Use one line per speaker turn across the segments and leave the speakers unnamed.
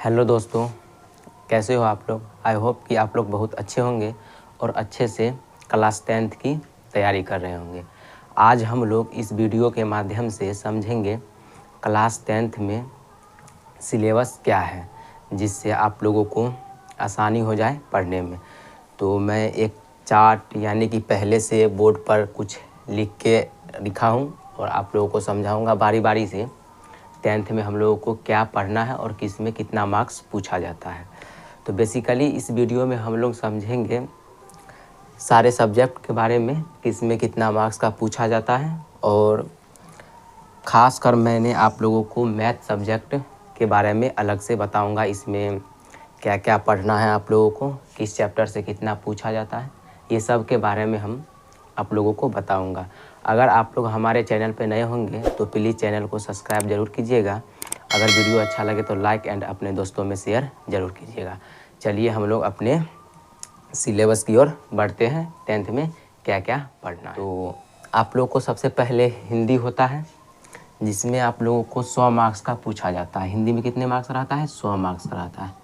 Hello दोस्तों, कैसे हो आप लोग। आई होप कि आप लोग बहुत अच्छे होंगे और अच्छे से क्लास 10th की तैयारी कर रहे होंगे। आज हम लोग इस वीडियो के माध्यम से समझेंगे क्लास 10th में सिलेबस क्या है, जिससे आप लोगों को आसानी हो जाए पढ़ने में। तो मैं एक चार्ट यानी कि पहले से बोर्ड पर कुछ लिख के लिखा हूँ और आप लोगों को समझाऊँगा बारी बारी से 10th में हम लोगों को क्या पढ़ना है और किस में कितना मार्क्स पूछा जाता है। तो बेसिकली इस वीडियो में हम लोग समझेंगे सारे सब्जेक्ट के बारे में, किस में कितना मार्क्स का पूछा जाता है। और ख़ास कर मैंने आप लोगों को मैथ सब्जेक्ट के बारे में अलग से बताऊंगा, इसमें क्या क्या पढ़ना है आप लोगों को, किस चैप्टर से कितना पूछा जाता है, ये सब के बारे में हम आप लोगों को बताऊंगा। अगर आप लोग हमारे चैनल पे नए होंगे तो प्लीज़ चैनल को सब्सक्राइब ज़रूर कीजिएगा। अगर वीडियो अच्छा लगे तो लाइक एंड अपने दोस्तों में शेयर ज़रूर कीजिएगा। चलिए हम लोग अपने सिलेबस की ओर बढ़ते हैं। 10th में क्या क्या पढ़ना है। तो आप लोग को सबसे पहले हिंदी होता है, जिसमें आप लोगों को 100 मार्क्स का पूछा जाता है। हिंदी में कितने मार्क्स रहता है? 100 मार्क्स का रहता है।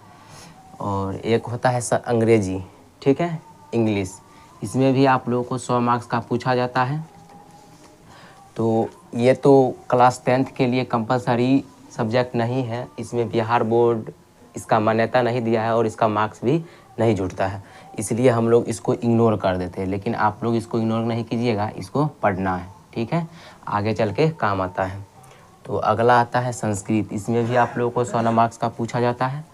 और एक होता है अंग्रेजी, ठीक है, इंग्लिश। इसमें भी आप लोगों को 100 मार्क्स का पूछा जाता है। तो ये तो क्लास 10th के लिए कंपलसरी सब्जेक्ट नहीं है, इसमें बिहार बोर्ड इसका मान्यता नहीं दिया है और इसका मार्क्स भी नहीं जुड़ता है, इसलिए हम लोग इसको इग्नोर कर देते हैं। लेकिन आप लोग इसको इग्नोर नहीं कीजिएगा, इसको पढ़ना है, ठीक है, आगे चल के काम आता है। तो अगला आता है संस्कृत। इसमें भी आप लोगों को 100 मार्क्स का पूछा जाता है।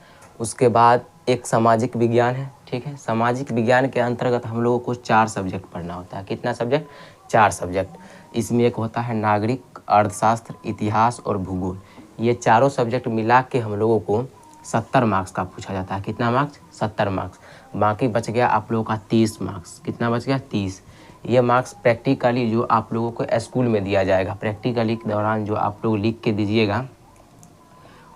उसके बाद एक सामाजिक विज्ञान है, ठीक है। सामाजिक विज्ञान के अंतर्गत हम लोगों को 4 सब्जेक्ट पढ़ना होता है। कितना सब्जेक्ट? 4 सब्जेक्ट। इसमें एक होता है नागरिक, अर्थशास्त्र, इतिहास और भूगोल। ये चारों सब्जेक्ट मिला के हम लोगों को 70 मार्क्स का पूछा जाता है। कितना मार्क्स? 70 मार्क्स। बाकी बच गया आप लोगों का 30 मार्क्स। कितना बच गया? 30। ये मार्क्स प्रैक्टिकली जो आप लोगों को स्कूल में दिया जाएगा, प्रैक्टिकली के दौरान जो आप लोग लिख के दीजिएगा,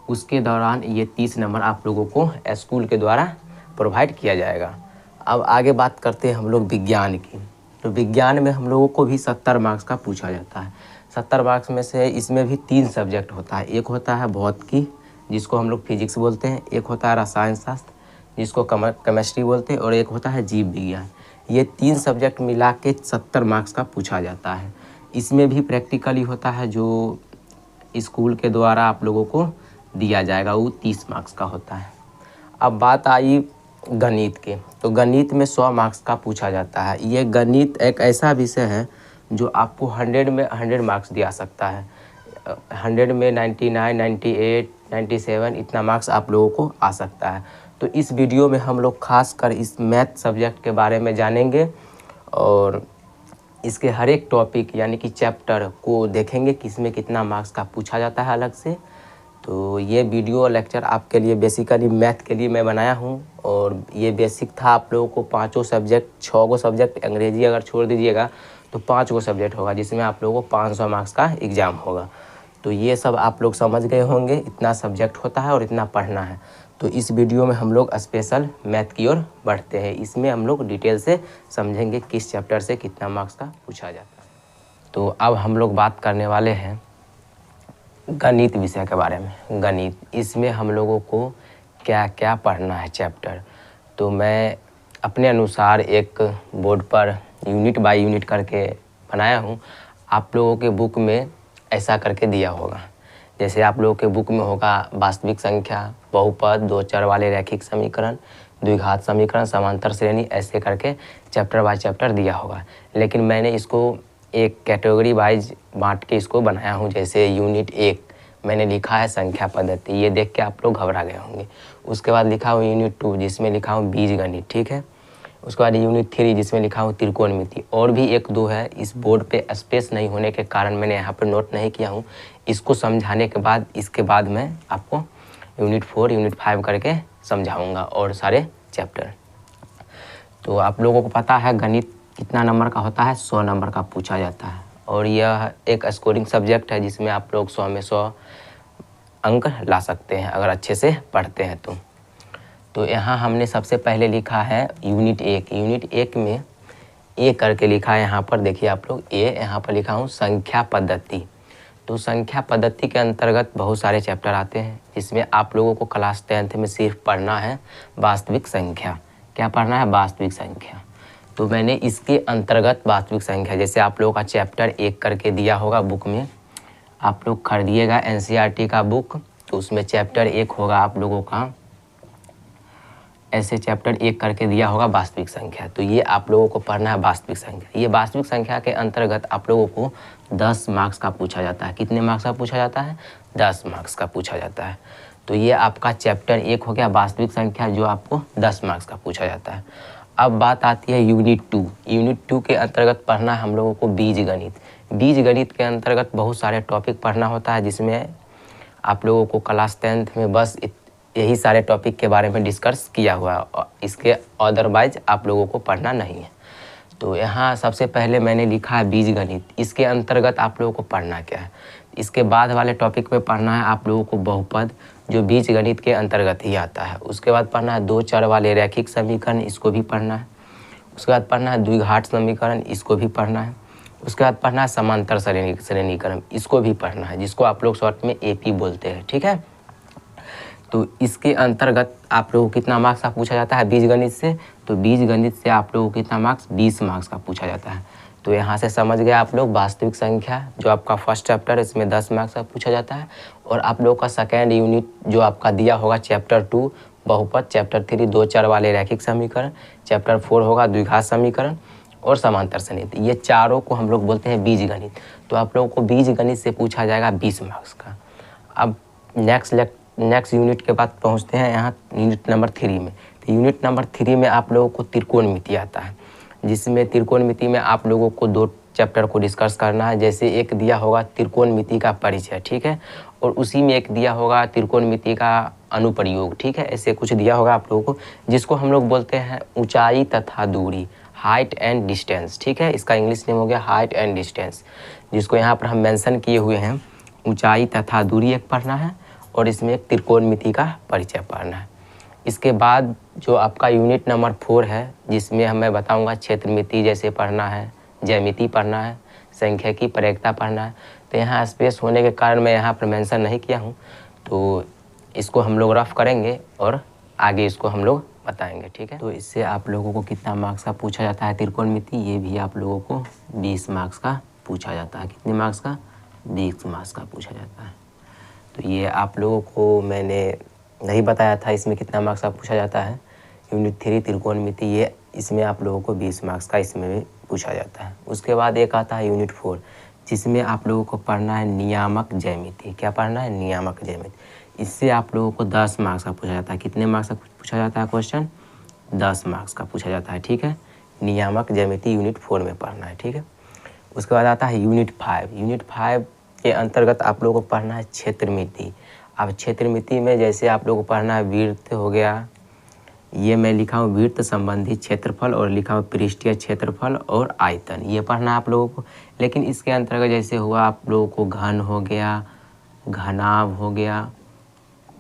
उसके दौरान ये 30 नंबर आप लोगों को स्कूल के द्वारा प्रोवाइड किया जाएगा। अब आगे बात करते हैं हम लोग विज्ञान की। तो विज्ञान में हम लोगों को भी 70 मार्क्स का पूछा जाता है। 70 मार्क्स में से इसमें भी 3 सब्जेक्ट होता है। एक होता है भौतिकी, जिसको हम लोग फिजिक्स बोलते हैं, एक होता है रसायन शास्त्र, जिसको केमिस्ट्री बोलते हैं, और एक होता है जीव विज्ञान। ये 3 सब्जेक्ट मिला के 70 मार्क्स का पूछा जाता है। इसमें भी प्रैक्टिकली होता है, जो स्कूल के द्वारा आप लोगों को दिया जाएगा, वो 30 मार्क्स का होता है। अब बात आई गणित के। तो गणित में 100 मार्क्स का पूछा जाता है। ये गणित एक ऐसा विषय है जो आपको 100 में 100 मार्क्स दिया सकता है। 100 में 99, 98, 97 इतना मार्क्स आप लोगों को आ सकता है। तो इस वीडियो में हम लोग खास कर इस मैथ सब्जेक्ट के बारे में जानेंगे और इसके हर एक टॉपिक यानी कि चैप्टर को देखेंगे कि इसमें कितना मार्क्स का पूछा जाता है अलग से। तो ये वीडियो लेक्चर आपके लिए बेसिकली मैथ के लिए मैं बनाया हूँ और ये बेसिक था। आप लोगों को 5 सब्जेक्ट, 6 सब्जेक्ट, अंग्रेजी अगर छोड़ दीजिएगा तो 5 सब्जेक्ट होगा, जिसमें आप लोगों को 500 मार्क्स का एग्ज़ाम होगा। तो ये सब आप लोग समझ गए होंगे, इतना सब्जेक्ट होता है और इतना पढ़ना है। तो इस वीडियो में हम लोग स्पेशल मैथ की ओर बढ़ते हैं। इसमें हम लोग डिटेल से समझेंगे किस चैप्टर से कितना मार्क्स का पूछा जाता है। तो अब हम लोग बात करने वाले हैं गणित विषय के बारे में। गणित, इसमें हम लोगों को क्या क्या पढ़ना है चैप्टर। तो मैं अपने अनुसार एक board per unit by unit करके बनाया हूँ। आप लोगों के बुक में ऐसा करके दिया होगा। जैसे आप लोगों के बुक में होगा वास्तविक संख्या, बहुपद, 2 चर वाले रैखिक समीकरण, द्विघात समीकरण, समांतर श्रेणी, ऐसे करके चैप्टर बाय चैप्टर दिया होगा। लेकिन मैंने इसको एक कैटेगरी वाइज बांट के इसको बनाया हूँ। जैसे यूनिट 1 मैंने लिखा है संख्या पद्धति, ये देख के आप लोग घबरा गए होंगे। उसके बाद लिखा हूँ यूनिट 2 जिसमें लिखा हूँ बीजगणित, ठीक है। उसके बाद यूनिट 3 जिसमें लिखा हूँ त्रिकोणमिति। और भी 1-2 है, इस बोर्ड पे स्पेस नहीं होने के कारण मैंने यहाँ पर नोट नहीं किया हूँ। इसको समझाने के बाद इसके बाद मैं आपको यूनिट 4, यूनिट 5 करके समझाऊँगा और सारे चैप्टर। तो आप लोगों को पता है गणित कितना नंबर का होता है? 100 नंबर का पूछा जाता है और यह एक स्कोरिंग सब्जेक्ट है जिसमें आप लोग 100 में 100 अंक ला सकते हैं अगर अच्छे से पढ़ते हैं तो यहाँ हमने सबसे पहले लिखा है यूनिट 1। यूनिट 1 में ए करके लिखा है, यहाँ पर देखिए आप लोग ए, यहाँ पर लिखा हूँ संख्या पद्धति। तो संख्या पद्धति के अंतर्गत बहुत सारे चैप्टर आते हैं, जिसमें आप लोगों को क्लास 10th में सिर्फ पढ़ना है वास्तविक संख्या। क्या पढ़ना है? वास्तविक संख्या। तो मैंने इसके अंतर्गत वास्तविक संख्या, जैसे आप लोगों का चैप्टर 1 करके दिया होगा बुक में, आप लोग खरीदिएगा NCERT का बुक, तो उसमें चैप्टर 1 होगा आप लोगों का, ऐसे चैप्टर 1 करके दिया होगा वास्तविक संख्या। तो ये आप लोगों को पढ़ना है वास्तविक संख्या। ये वास्तविक संख्या के अंतर्गत आप लोगों को 10 मार्क्स का पूछा जाता है। कितने मार्क्स का पूछा जाता है? 10 मार्क्स का पूछा जाता है। तो ये आपका चैप्टर 1 हो गया वास्तविक संख्या, जो आपको 10 मार्क्स का पूछा जाता है। अब बात आती है यूनिट 2। यूनिट 2 के अंतर्गत पढ़ना है हम लोगों को बीज गणित। बीज गणित के अंतर्गत बहुत सारे टॉपिक पढ़ना होता है, जिसमें आप लोगों को क्लास 10th में बस यही सारे टॉपिक के बारे में डिस्कस किया हुआ है, इसके अदरवाइज आप लोगों को पढ़ना नहीं है। तो यहाँ सबसे पहले मैंने लिखा है बीज गणित। इसके अंतर्गत आप लोगों को पढ़ना क्या है? इसके बाद वाले टॉपिक में पढ़ना है आप लोगों को बहुपद, जो बीज गणित के अंतर्गत ही आता है। उसके बाद पढ़ना है 2 चर वाले रैखिक समीकरण, इसको भी पढ़ना है। उसके बाद पढ़ना है द्विघात समीकरण, इसको भी पढ़ना है। उसके बाद पढ़ना है समांतर श्रेणीकरण, इसको भी पढ़ना है, जिसको आप लोग शॉर्ट में AP बोलते हैं। ठीक है, तो इसके अंतर्गत आप लोगों को कितना मार्क्स का पूछा जाता है बीज गणित से? तो बीज गणित से आप लोगों को कितना मार्क्स? 20 मार्क्स का पूछा जाता है। तो यहाँ से समझ गए आप लोग, वास्तविक संख्या जो आपका फर्स्ट चैप्टर है, इसमें 10 मार्क्स का पूछा जाता है। और आप लोगों का सेकेंड यूनिट जो आपका दिया होगा चैप्टर 2 बहुपद, चैप्टर 3 2 चर वाले रैखिक समीकरण, चैप्टर 4 होगा द्विघात समीकरण और समांतर श्रेणी। ये चारों को हम लोग बोलते हैं बीज गणित। तो आप लोगों को बीज गणित से पूछा जाएगा 20 मार्क्स का। अब नेक्स्ट यूनिट के बाद पहुंचते हैं यहाँ यूनिट नंबर 3 में। तो यूनिट नंबर 3 में आप लोगों को त्रिकोणमिति आता है, जिसमें त्रिकोणमिति में आप लोगों को 2 चैप्टर को डिस्कस करना है। जैसे एक दिया होगा त्रिकोणमिति का परिचय, ठीक है, और उसी में एक दिया होगा त्रिकोणमिति का अनुप्रयोग। ठीक है, ऐसे कुछ दिया होगा आप लोगों को, जिसको हम लोग बोलते हैं ऊंचाई तथा दूरी, हाइट एंड डिस्टेंस। ठीक है, इसका इंग्लिश नेम हो गया हाइट एंड डिस्टेंस, जिसको यहाँ पर हम मेंशन किए हुए हैं। ऊंचाई तथा दूरी एक पढ़ना है और इसमें एक त्रिकोणमिति का परिचय पढ़ना है। इसके बाद जो आपका यूनिट नंबर 4 है, जिसमें मैं बताऊंगा क्षेत्रमिति जैसे पढ़ना है, ज्यामिति पढ़ना है, सांख्यिकी प्रयोक्ता पढ़ना है। तो यहाँ स्पेस होने के कारण मैं यहाँ पर मेंशन नहीं किया हूँ, तो इसको हम लोग रफ करेंगे और आगे इसको हम लोग बताएंगे। ठीक है, तो इससे आप लोगों को कितना मार्क्स का पूछा जाता है त्रिकोणमिति? ये भी आप लोगों को 20 मार्क्स का पूछा जाता है। कितने मार्क्स का? 20 मार्क्स का पूछा जाता है। तो ये आप लोगों को मैंने नहीं बताया था इसमें कितना मार्क्स का पूछा जाता है। यूनिट 3 त्रिकोणमिति, ये इसमें आप लोगों को 20 मार्क्स का इसमें भी पूछा जाता है। उसके बाद एक आता है यूनिट 4, जिसमें आप लोगों को पढ़ना है नियामक ज्यामिति। क्या पढ़ना है? नियामक ज्यामिति। इससे आप लोगों को 10 मार्क्स का पूछा जाता है। कितने मार्क्स का पूछा जाता है क्वेश्चन? 10 मार्क्स का पूछा जाता है। ठीक है, नियामक ज्यामिति यूनिट 4 में पढ़ना है। ठीक है, उसके बाद आता है यूनिट 5। यूनिट 5 के अंतर्गत आप लोगों को पढ़ना है क्षेत्रमिति। अब क्षेत्रमिति में जैसे आप लोगों को पढ़ना है वृत्त हो गया, ये मैं लिखा हूँ वृत्त संबंधी क्षेत्रफल, और लिखा हूँ पृष्ठीय क्षेत्रफल और आयतन, ये पढ़ना है आप लोगों को। लेकिन इसके अंतर्गत जैसे हुआ आप लोगों को घन हो गया, घनाभ हो गया,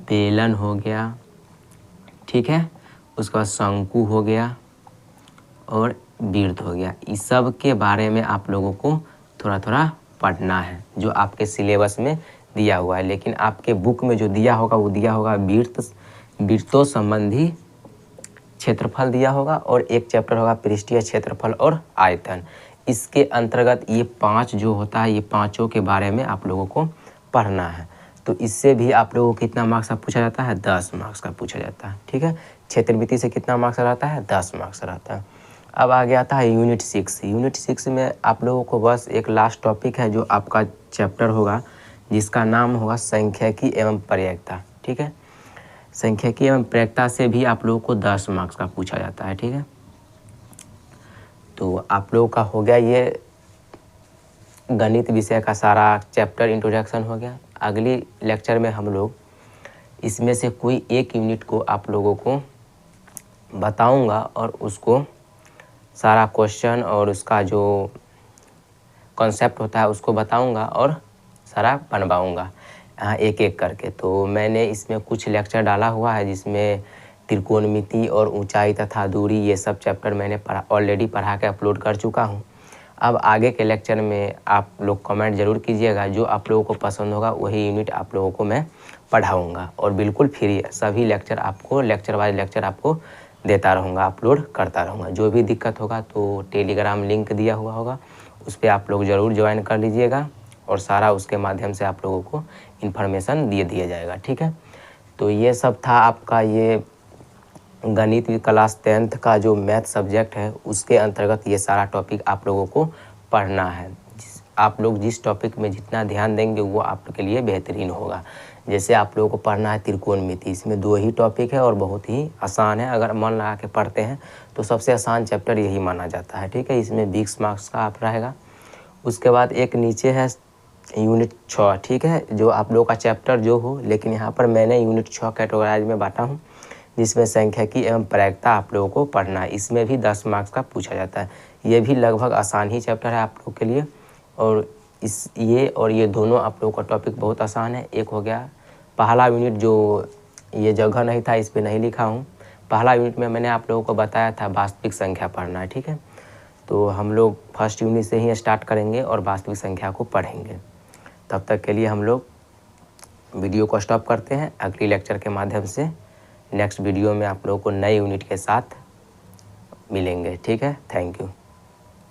बेलन हो गया, ठीक है, उसके बाद शंकु हो गया और वृत्त हो गया। इस सब के बारे में आप लोगों को थोड़ा थोड़ा पढ़ना है, जो आपके सिलेबस में दिया हुआ है। लेकिन आपके बुक में जो दिया होगा वो दिया होगा वृत्तों संबंधी क्षेत्रफल दिया होगा, और एक चैप्टर होगा पृष्ठीय क्षेत्रफल और आयतन। इसके अंतर्गत ये 5 जो होता है, ये पांचों के बारे में आप लोगों को पढ़ना है। तो इससे भी आप लोगों को कितना मार्क्स का पूछा जाता है? 10 मार्क्स का पूछा जाता है। ठीक है, क्षेत्रमिति से कितना मार्क्स रहता है? 10 मार्क्स रहता है। अब आगे आता है यूनिट 6। यूनिट 6 में आप लोगों को बस एक लास्ट टॉपिक है जो आपका चैप्टर होगा, जिसका नाम होगा सांख्यिकी एवं प्रयोक्ता। ठीक है, सांख्यिकी एवं प्रयोक्ता से भी आप लोगों को 10 मार्क्स का पूछा जाता है। ठीक है, तो आप लोगों का हो गया ये गणित विषय का सारा चैप्टर इंट्रोडक्शन हो गया। अगली लेक्चर में हम लोग इसमें से कोई एक यूनिट को आप लोगों को बताऊंगा और उसको सारा क्वेश्चन और उसका जो कॉन्सेप्ट होता है उसको बताऊंगा और सारा बनवाऊंगा एक एक करके। तो मैंने इसमें कुछ लेक्चर डाला हुआ है, जिसमें त्रिकोणमिति और ऊंचाई तथा दूरी, ये सब चैप्टर मैंने ऑलरेडी पढ़ा के अपलोड कर चुका हूं। अब आगे के लेक्चर में आप लोग कमेंट ज़रूर कीजिएगा, जो आप लोगों को पसंद होगा वही यूनिट आप लोगों को मैं पढ़ाऊँगा और बिल्कुल फ्री सभी लेक्चर आपको लेक्चर वाइज लेक्चर आपको देता रहूँगा, अपलोड करता रहूँगा। जो भी दिक्कत होगा तो टेलीग्राम लिंक दिया हुआ होगा, उस पर आप लोग ज़रूर ज्वाइन कर लीजिएगा और सारा उसके माध्यम से आप लोगों को इन्फॉर्मेशन दिया जाएगा। ठीक है, तो ये सब था आपका ये गणित क्लास 10th का जो मैथ सब्जेक्ट है उसके अंतर्गत ये सारा टॉपिक आप लोगों को पढ़ना है। आप लोग जिस टॉपिक में जितना ध्यान देंगे वो आपके लिए बेहतरीन होगा। जैसे आप लोगों को पढ़ना है त्रिकोणमिति, इसमें 2 ही टॉपिक है और बहुत ही आसान है। अगर मन लगा के पढ़ते हैं तो सबसे आसान चैप्टर यही माना जाता है। ठीक है, इसमें 20 मार्क्स का आप रहेगा। उसके बाद एक नीचे है यूनिट 6। ठीक है, जो आप लोगों का चैप्टर जो हो, लेकिन यहाँ पर मैंने यूनिट 6 कैटेगराइज में बांटा हूँ, जिसमें सांख्यिकी एवं प्रायिकता आप लोगों को पढ़ना है। इसमें भी 10 मार्क्स का पूछा जाता है। ये भी लगभग आसान ही चैप्टर है आप लोगों के लिए, और ये दोनों आप लोगों का टॉपिक बहुत आसान है। एक हो गया पहला यूनिट, जो ये जगह नहीं था इस पर नहीं लिखा हूँ। पहला यूनिट में मैंने आप लोगों को बताया था वास्तविक संख्या पढ़ना है। ठीक है, तो हम लोग फर्स्ट यूनिट से ही स्टार्ट करेंगे और वास्तविक संख्या को पढ़ेंगे। तब तक के लिए हम लोग वीडियो को स्टॉप करते हैं। अगली लेक्चर के माध्यम से नेक्स्ट वीडियो में आप लोगों को नए यूनिट के साथ मिलेंगे। ठीक है, थैंक यू।